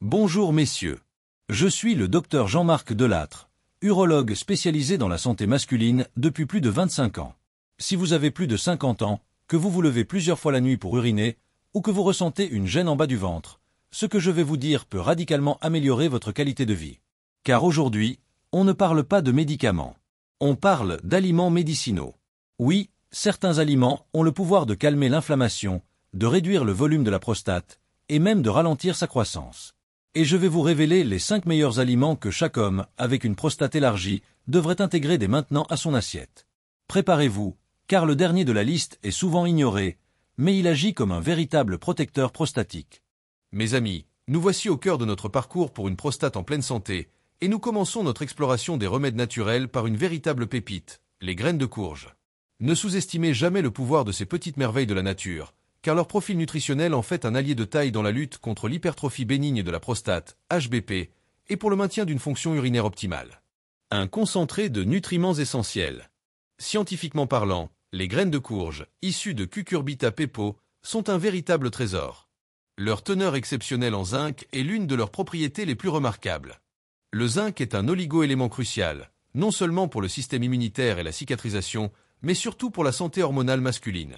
Bonjour messieurs. Je suis le docteur Jean-Marc Delattre, urologue spécialisé dans la santé masculine depuis plus de 25 ans. Si vous avez plus de 50 ans, que vous vous levez plusieurs fois la nuit pour uriner, ou que vous ressentez une gêne en bas du ventre, ce que je vais vous dire peut radicalement améliorer votre qualité de vie. Car aujourd'hui, on ne parle pas de médicaments. On parle d'aliments médicinaux. Oui, certains aliments ont le pouvoir de calmer l'inflammation, de réduire le volume de la prostate, et même de ralentir sa croissance. Et je vais vous révéler les 5 meilleurs aliments que chaque homme, avec une prostate élargie, devrait intégrer dès maintenant à son assiette. Préparez-vous, car le dernier de la liste est souvent ignoré, mais il agit comme un véritable protecteur prostatique. Mes amis, nous voici au cœur de notre parcours pour une prostate en pleine santé, et nous commençons notre exploration des remèdes naturels par une véritable pépite, les graines de courge. Ne sous-estimez jamais le pouvoir de ces petites merveilles de la nature, car leur profil nutritionnel en fait un allié de taille dans la lutte contre l'hypertrophie bénigne de la prostate, HBP, et pour le maintien d'une fonction urinaire optimale. Un concentré de nutriments essentiels. Scientifiquement parlant, les graines de courge, issues de Cucurbita pepo, sont un véritable trésor. Leur teneur exceptionnelle en zinc est l'une de leurs propriétés les plus remarquables. Le zinc est un oligo-élément crucial, non seulement pour le système immunitaire et la cicatrisation, mais surtout pour la santé hormonale masculine.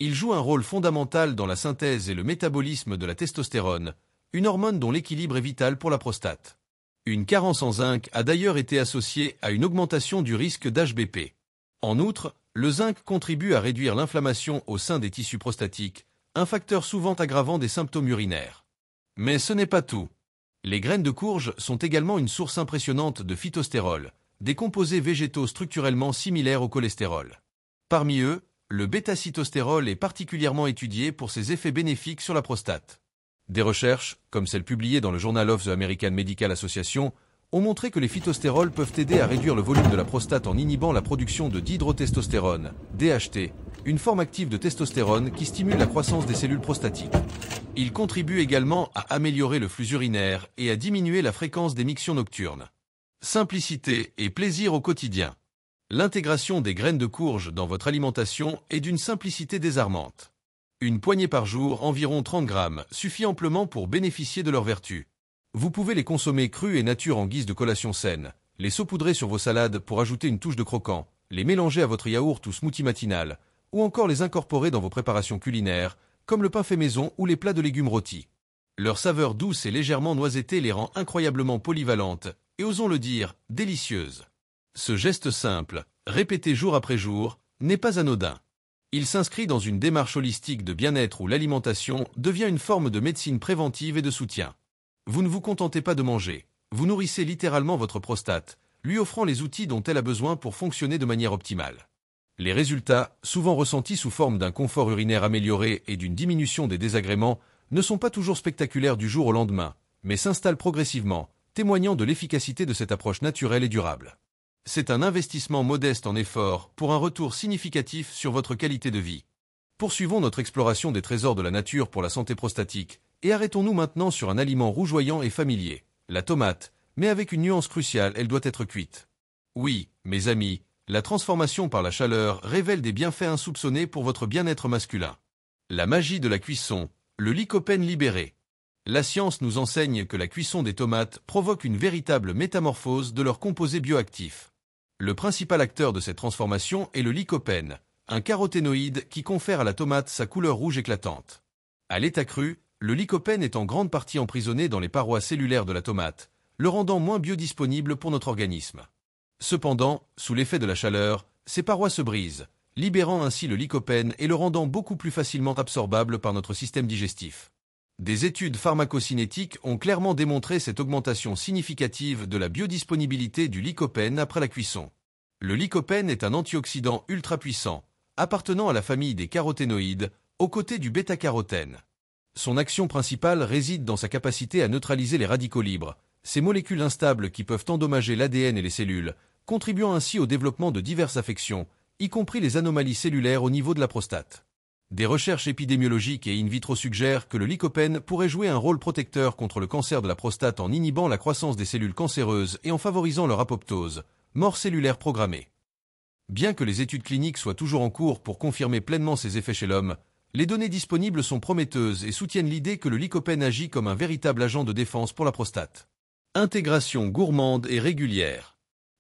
Il joue un rôle fondamental dans la synthèse et le métabolisme de la testostérone, une hormone dont l'équilibre est vital pour la prostate. Une carence en zinc a d'ailleurs été associée à une augmentation du risque d'HBP. En outre, le zinc contribue à réduire l'inflammation au sein des tissus prostatiques, un facteur souvent aggravant des symptômes urinaires. Mais ce n'est pas tout. Les graines de courge sont également une source impressionnante de phytostérol, des composés végétaux structurellement similaires au cholestérol. Parmi eux, le bêta-cytostérol est particulièrement étudié pour ses effets bénéfiques sur la prostate. Des recherches, comme celle publiée dans le Journal of the American Medical Association, ont montré que les phytostérols peuvent aider à réduire le volume de la prostate en inhibant la production de dihydrotestostérone, DHT, une forme active de testostérone qui stimule la croissance des cellules prostatiques. Ils contribuent également à améliorer le flux urinaire et à diminuer la fréquence des mictions nocturnes. Simplicité et plaisir au quotidien. L'intégration des graines de courge dans votre alimentation est d'une simplicité désarmante. Une poignée par jour, environ 30 grammes, suffit amplement pour bénéficier de leurs vertus. Vous pouvez les consommer crus et nature en guise de collation saine, les saupoudrer sur vos salades pour ajouter une touche de croquant, les mélanger à votre yaourt ou smoothie matinal, ou encore les incorporer dans vos préparations culinaires, comme le pain fait maison ou les plats de légumes rôtis. Leur saveur douce et légèrement noisettée les rend incroyablement polyvalentes, et osons le dire, délicieuses. Ce geste simple, répété jour après jour, n'est pas anodin. Il s'inscrit dans une démarche holistique de bien-être où l'alimentation devient une forme de médecine préventive et de soutien. Vous ne vous contentez pas de manger, vous nourrissez littéralement votre prostate, lui offrant les outils dont elle a besoin pour fonctionner de manière optimale. Les résultats, souvent ressentis sous forme d'un confort urinaire amélioré et d'une diminution des désagréments, ne sont pas toujours spectaculaires du jour au lendemain, mais s'installent progressivement, témoignant de l'efficacité de cette approche naturelle et durable. C'est un investissement modeste en effort pour un retour significatif sur votre qualité de vie. Poursuivons notre exploration des trésors de la nature pour la santé prostatique, et arrêtons-nous maintenant sur un aliment rougeoyant et familier, la tomate, mais avec une nuance cruciale, elle doit être cuite. Oui, mes amis, la transformation par la chaleur révèle des bienfaits insoupçonnés pour votre bien-être masculin. La magie de la cuisson, le lycopène libéré. La science nous enseigne que la cuisson des tomates provoque une véritable métamorphose de leurs composés bioactifs. Le principal acteur de cette transformation est le lycopène, un caroténoïde qui confère à la tomate sa couleur rouge éclatante. À l'état cru, le lycopène est en grande partie emprisonné dans les parois cellulaires de la tomate, le rendant moins biodisponible pour notre organisme. Cependant, sous l'effet de la chaleur, ces parois se brisent, libérant ainsi le lycopène et le rendant beaucoup plus facilement absorbable par notre système digestif. Des études pharmacocinétiques ont clairement démontré cette augmentation significative de la biodisponibilité du lycopène après la cuisson. Le lycopène est un antioxydant ultra puissant, appartenant à la famille des caroténoïdes, aux côtés du bêta-carotène. Son action principale réside dans sa capacité à neutraliser les radicaux libres, ces molécules instables qui peuvent endommager l'ADN et les cellules, contribuant ainsi au développement de diverses affections, y compris les anomalies cellulaires au niveau de la prostate. Des recherches épidémiologiques et in vitro suggèrent que le lycopène pourrait jouer un rôle protecteur contre le cancer de la prostate en inhibant la croissance des cellules cancéreuses et en favorisant leur apoptose, mort cellulaire programmée. Bien que les études cliniques soient toujours en cours pour confirmer pleinement ces effets chez l'homme, Les données disponibles sont prometteuses et soutiennent l'idée que le lycopène agit comme un véritable agent de défense pour la prostate. Intégration gourmande et régulière.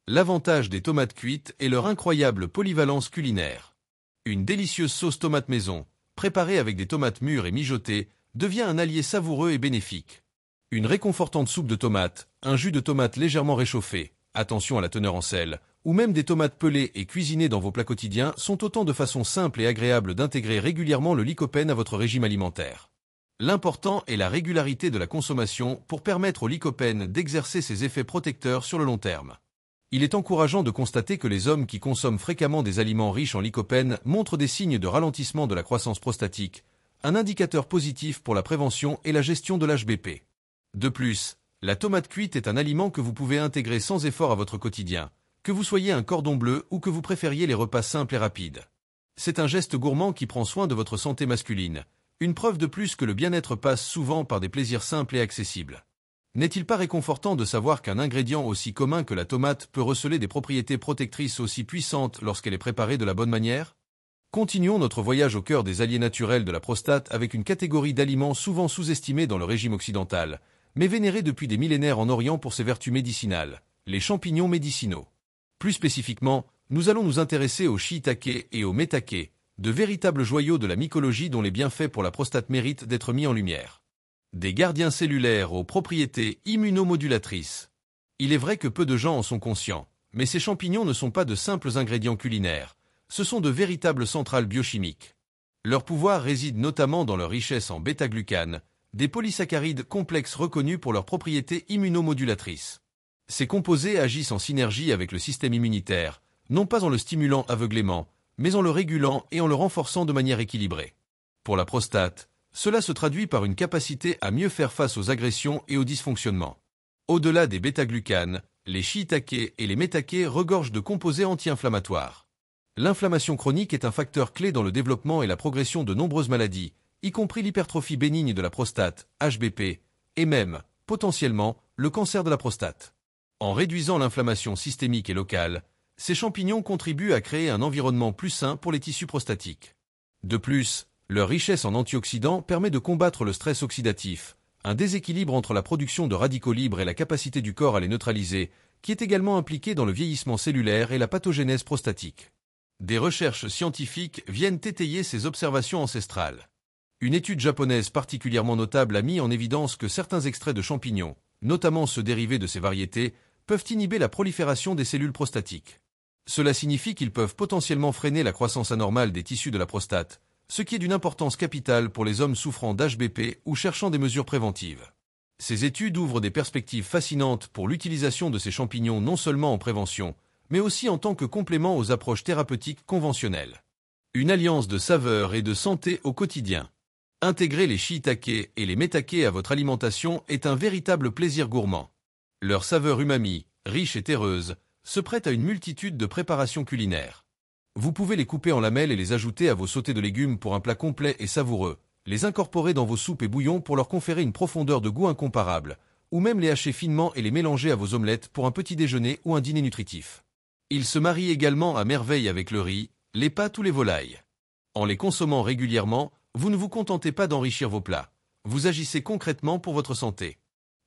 L'avantage des tomates cuites est leur incroyable polyvalence culinaire. Une délicieuse sauce tomate maison, préparée avec des tomates mûres et mijotées, devient un allié savoureux et bénéfique. Une réconfortante soupe de tomates, un jus de tomate légèrement réchauffé, attention à la teneur en sel, ou même des tomates pelées et cuisinées dans vos plats quotidiens sont autant de façons simples et agréables d'intégrer régulièrement le lycopène à votre régime alimentaire. L'important est la régularité de la consommation pour permettre au lycopène d'exercer ses effets protecteurs sur le long terme. Il est encourageant de constater que les hommes qui consomment fréquemment des aliments riches en lycopène montrent des signes de ralentissement de la croissance prostatique, un indicateur positif pour la prévention et la gestion de l'HBP. De plus, la tomate cuite est un aliment que vous pouvez intégrer sans effort à votre quotidien, que vous soyez un cordon bleu ou que vous préfériez les repas simples et rapides. C'est un geste gourmand qui prend soin de votre santé masculine, une preuve de plus que le bien-être passe souvent par des plaisirs simples et accessibles. N'est-il pas réconfortant de savoir qu'un ingrédient aussi commun que la tomate peut receler des propriétés protectrices aussi puissantes lorsqu'elle est préparée de la bonne manière? Continuons notre voyage au cœur des alliés naturels de la prostate avec une catégorie d'aliments souvent sous-estimés dans le régime occidental, mais vénérés depuis des millénaires en Orient pour ses vertus médicinales, les champignons médicinaux. Plus spécifiquement, nous allons nous intéresser aux shiitake et aux maitake, de véritables joyaux de la mycologie dont les bienfaits pour la prostate méritent d'être mis en lumière. Des gardiens cellulaires aux propriétés immunomodulatrices. Il est vrai que peu de gens en sont conscients, mais ces champignons ne sont pas de simples ingrédients culinaires, ce sont de véritables centrales biochimiques. Leur pouvoir réside notamment dans leur richesse en bêta-glucane, des polysaccharides complexes reconnus pour leurs propriétés immunomodulatrices. Ces composés agissent en synergie avec le système immunitaire, non pas en le stimulant aveuglément, mais en le régulant et en le renforçant de manière équilibrée. Pour la prostate, cela se traduit par une capacité à mieux faire face aux agressions et aux dysfonctionnements. Au-delà des bêta-glucanes, les shiitake et les maitake regorgent de composés anti-inflammatoires. L'inflammation chronique est un facteur clé dans le développement et la progression de nombreuses maladies, y compris l'hypertrophie bénigne de la prostate, HBP, et même, potentiellement, le cancer de la prostate. En réduisant l'inflammation systémique et locale, ces champignons contribuent à créer un environnement plus sain pour les tissus prostatiques. De plus, leur richesse en antioxydants permet de combattre le stress oxydatif, un déséquilibre entre la production de radicaux libres et la capacité du corps à les neutraliser, qui est également impliqué dans le vieillissement cellulaire et la pathogénèse prostatique. Des recherches scientifiques viennent étayer ces observations ancestrales. Une étude japonaise particulièrement notable a mis en évidence que certains extraits de champignons, notamment ceux dérivés de ces variétés, peuvent inhiber la prolifération des cellules prostatiques. Cela signifie qu'ils peuvent potentiellement freiner la croissance anormale des tissus de la prostate, ce qui est d'une importance capitale pour les hommes souffrant d'HBP ou cherchant des mesures préventives. Ces études ouvrent des perspectives fascinantes pour l'utilisation de ces champignons non seulement en prévention, mais aussi en tant que complément aux approches thérapeutiques conventionnelles. Une alliance de saveurs et de santé au quotidien. Intégrer les shiitake et les maitake à votre alimentation est un véritable plaisir gourmand. Leur saveur umami, riche et terreuse, se prête à une multitude de préparations culinaires. Vous pouvez les couper en lamelles et les ajouter à vos sautés de légumes pour un plat complet et savoureux, les incorporer dans vos soupes et bouillons pour leur conférer une profondeur de goût incomparable, ou même les hacher finement et les mélanger à vos omelettes pour un petit déjeuner ou un dîner nutritif. Ils se marient également à merveille avec le riz, les pâtes ou les volailles. En les consommant régulièrement, vous ne vous contentez pas d'enrichir vos plats, vous agissez concrètement pour votre santé.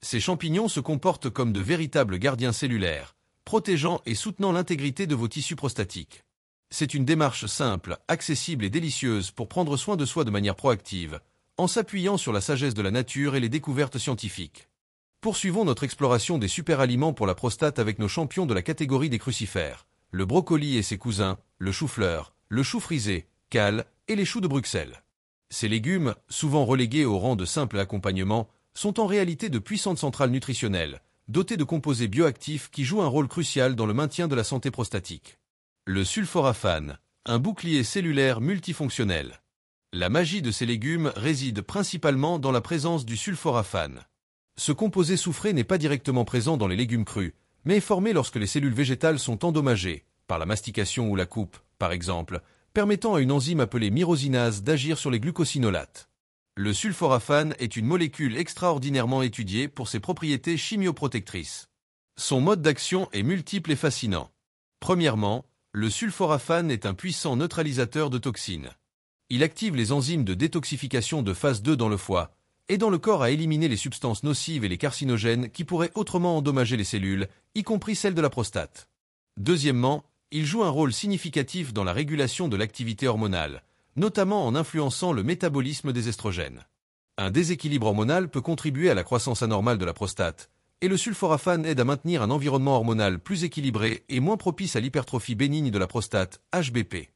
Ces champignons se comportent comme de véritables gardiens cellulaires, protégeant et soutenant l'intégrité de vos tissus prostatiques. C'est une démarche simple, accessible et délicieuse pour prendre soin de soi de manière proactive, en s'appuyant sur la sagesse de la nature et les découvertes scientifiques. Poursuivons notre exploration des super-aliments pour la prostate avec nos champions de la catégorie des crucifères, le brocoli et ses cousins, le chou-fleur, le chou frisé, cale et les choux de Bruxelles. Ces légumes, souvent relégués au rang de simples accompagnements, sont en réalité de puissantes centrales nutritionnelles, dotées de composés bioactifs qui jouent un rôle crucial dans le maintien de la santé prostatique. Le sulforaphane, un bouclier cellulaire multifonctionnel. La magie de ces légumes réside principalement dans la présence du sulforaphane. Ce composé soufré n'est pas directement présent dans les légumes crus, mais est formé lorsque les cellules végétales sont endommagées, par la mastication ou la coupe, par exemple, permettant à une enzyme appelée myrosinase d'agir sur les glucosinolates. Le sulforaphane est une molécule extraordinairement étudiée pour ses propriétés chimioprotectrices. Son mode d'action est multiple et fascinant. Premièrement, le sulforaphane est un puissant neutralisateur de toxines. Il active les enzymes de détoxification de phase 2 dans le foie, aidant le corps à éliminer les substances nocives et les carcinogènes qui pourraient autrement endommager les cellules, y compris celles de la prostate. Deuxièmement, il joue un rôle significatif dans la régulation de l'activité hormonale, notamment en influençant le métabolisme des estrogènes. Un déséquilibre hormonal peut contribuer à la croissance anormale de la prostate, et le sulforaphane aide à maintenir un environnement hormonal plus équilibré et moins propice à l'hypertrophie bénigne de la prostate, HBP.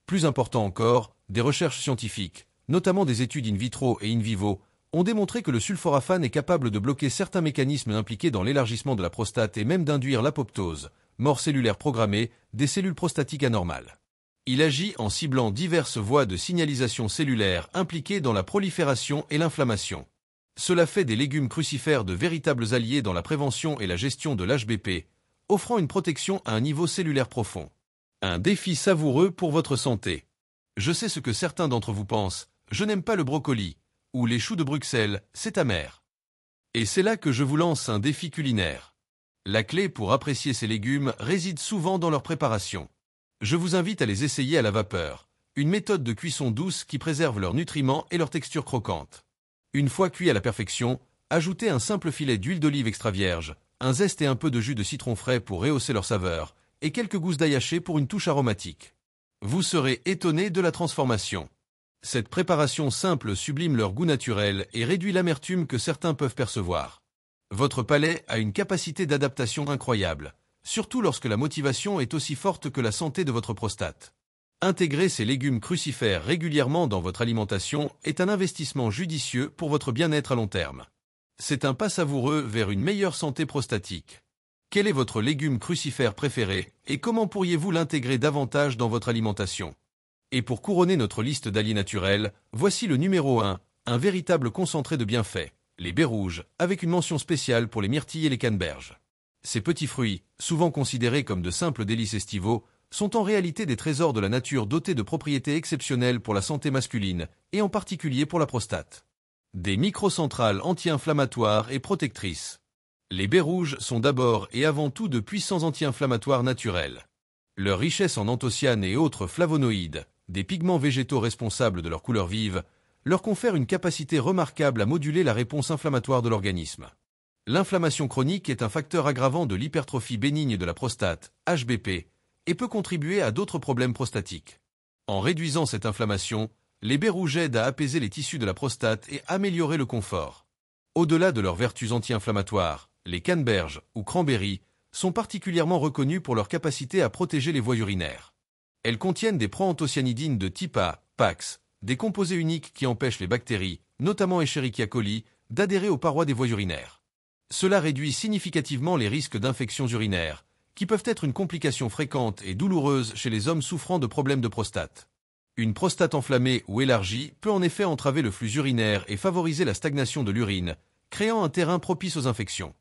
Plus important encore, des recherches scientifiques, notamment des études in vitro et in vivo, ont démontré que le sulforaphane est capable de bloquer certains mécanismes impliqués dans l'élargissement de la prostate et même d'induire l'apoptose, mort cellulaire programmée, des cellules prostatiques anormales. Il agit en ciblant diverses voies de signalisation cellulaire impliquées dans la prolifération et l'inflammation. Cela fait des légumes crucifères de véritables alliés dans la prévention et la gestion de l'HBP, offrant une protection à un niveau cellulaire profond. Un défi savoureux pour votre santé. Je sais ce que certains d'entre vous pensent, je n'aime pas le brocoli, ou les choux de Bruxelles, c'est amer. Et c'est là que je vous lance un défi culinaire. La clé pour apprécier ces légumes réside souvent dans leur préparation. Je vous invite à les essayer à la vapeur, une méthode de cuisson douce qui préserve leurs nutriments et leur texture croquante. Une fois cuits à la perfection, ajoutez un simple filet d'huile d'olive extra vierge, un zeste et un peu de jus de citron frais pour rehausser leur saveur, et quelques gousses d'ail haché pour une touche aromatique. Vous serez étonné de la transformation. Cette préparation simple sublime leur goût naturel et réduit l'amertume que certains peuvent percevoir. Votre palais a une capacité d'adaptation incroyable, surtout lorsque la motivation est aussi forte que la santé de votre prostate. Intégrer ces légumes crucifères régulièrement dans votre alimentation est un investissement judicieux pour votre bien-être à long terme. C'est un pas savoureux vers une meilleure santé prostatique. Quel est votre légume crucifère préféré et comment pourriez-vous l'intégrer davantage dans votre alimentation? Et pour couronner notre liste d'alliés naturels, voici le numéro 1, un véritable concentré de bienfaits, les baies rouges, avec une mention spéciale pour les myrtilles et les canneberges. Ces petits fruits, souvent considérés comme de simples délices estivaux, sont en réalité des trésors de la nature dotés de propriétés exceptionnelles pour la santé masculine, et en particulier pour la prostate. Des microcentrales anti-inflammatoires et protectrices. Les baies rouges sont d'abord et avant tout de puissants anti-inflammatoires naturels. Leur richesse en anthocyanes et autres flavonoïdes, des pigments végétaux responsables de leur couleur vive, leur confère une capacité remarquable à moduler la réponse inflammatoire de l'organisme. L'inflammation chronique est un facteur aggravant de l'hypertrophie bénigne de la prostate, HBP, et peut contribuer à d'autres problèmes prostatiques. En réduisant cette inflammation, les baies rouges aident à apaiser les tissus de la prostate et améliorer le confort. Au-delà de leurs vertus anti-inflammatoires, les canneberges ou cranberries sont particulièrement reconnues pour leur capacité à protéger les voies urinaires. Elles contiennent des proanthocyanidines de type A, PAX, des composés uniques qui empêchent les bactéries, notamment Escherichia coli, d'adhérer aux parois des voies urinaires. Cela réduit significativement les risques d'infections urinaires, qui peuvent être une complication fréquente et douloureuse chez les hommes souffrant de problèmes de prostate. Une prostate enflammée ou élargie peut en effet entraver le flux urinaire et favoriser la stagnation de l'urine, créant un terrain propice aux infections.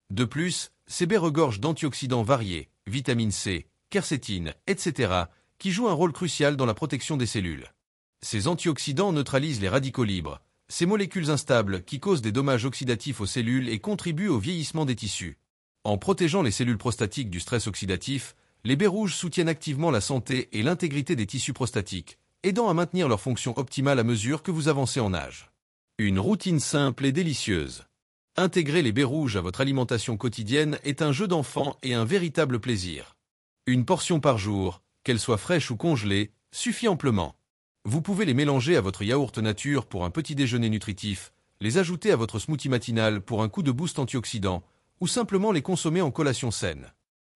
De plus, ces baies regorgent d'antioxydants variés, vitamine C, quercétine, etc., qui jouent un rôle crucial dans la protection des cellules. Ces antioxydants neutralisent les radicaux libres, ces molécules instables qui causent des dommages oxydatifs aux cellules et contribuent au vieillissement des tissus. En protégeant les cellules prostatiques du stress oxydatif, les baies rouges soutiennent activement la santé et l'intégrité des tissus prostatiques, aidant à maintenir leur fonction optimale à mesure que vous avancez en âge. Une routine simple et délicieuse. Intégrer les baies rouges à votre alimentation quotidienne est un jeu d'enfant et un véritable plaisir. Une portion par jour, qu'elle soit fraîche ou congelée, suffit amplement. Vous pouvez les mélanger à votre yaourt nature pour un petit déjeuner nutritif, les ajouter à votre smoothie matinal pour un coup de boost antioxydant, ou simplement les consommer en collation saine.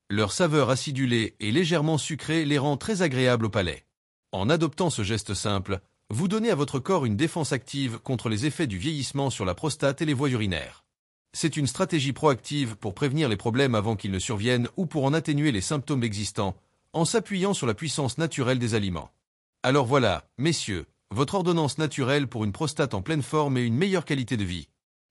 Leur saveur acidulée et légèrement sucrée les rend très agréables au palais. En adoptant ce geste simple, vous donnez à votre corps une défense active contre les effets du vieillissement sur la prostate et les voies urinaires. C'est une stratégie proactive pour prévenir les problèmes avant qu'ils ne surviennent ou pour en atténuer les symptômes existants, en s'appuyant sur la puissance naturelle des aliments. Alors voilà, messieurs, votre ordonnance naturelle pour une prostate en pleine forme et une meilleure qualité de vie.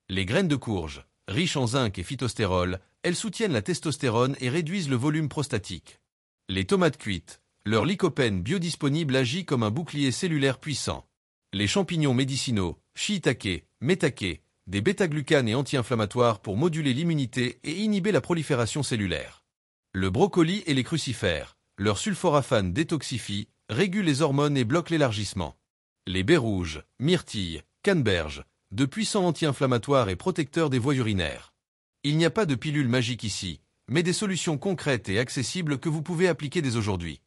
Les graines de courge, riches en zinc et phytostérol, elles soutiennent la testostérone et réduisent le volume prostatique. Les tomates cuites, leur lycopène biodisponible agit comme un bouclier cellulaire puissant. Les champignons médicinaux, shiitake, maitake, des bêta-glucanes et anti-inflammatoires pour moduler l'immunité et inhiber la prolifération cellulaire. Le brocoli et les crucifères, leur sulforaphane détoxifie, régule les hormones et bloque l'élargissement. Les baies rouges, myrtilles, canneberge, de puissants anti-inflammatoires et protecteurs des voies urinaires. Il n'y a pas de pilule magique ici, mais des solutions concrètes et accessibles que vous pouvez appliquer dès aujourd'hui.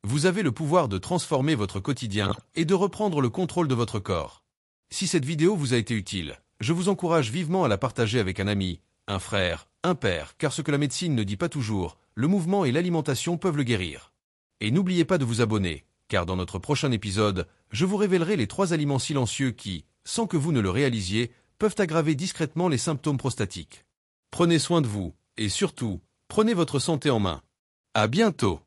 Vous avez le pouvoir de transformer votre quotidien et de reprendre le contrôle de votre corps. Si cette vidéo vous a été utile, je vous encourage vivement à la partager avec un ami, un frère, un père, car ce que la médecine ne dit pas toujours, le mouvement et l'alimentation peuvent le guérir. Et n'oubliez pas de vous abonner, car dans notre prochain épisode, je vous révélerai les 3 aliments silencieux qui, sans que vous ne le réalisiez, peuvent aggraver discrètement les symptômes prostatiques. Prenez soin de vous, et surtout, prenez votre santé en main. À bientôt!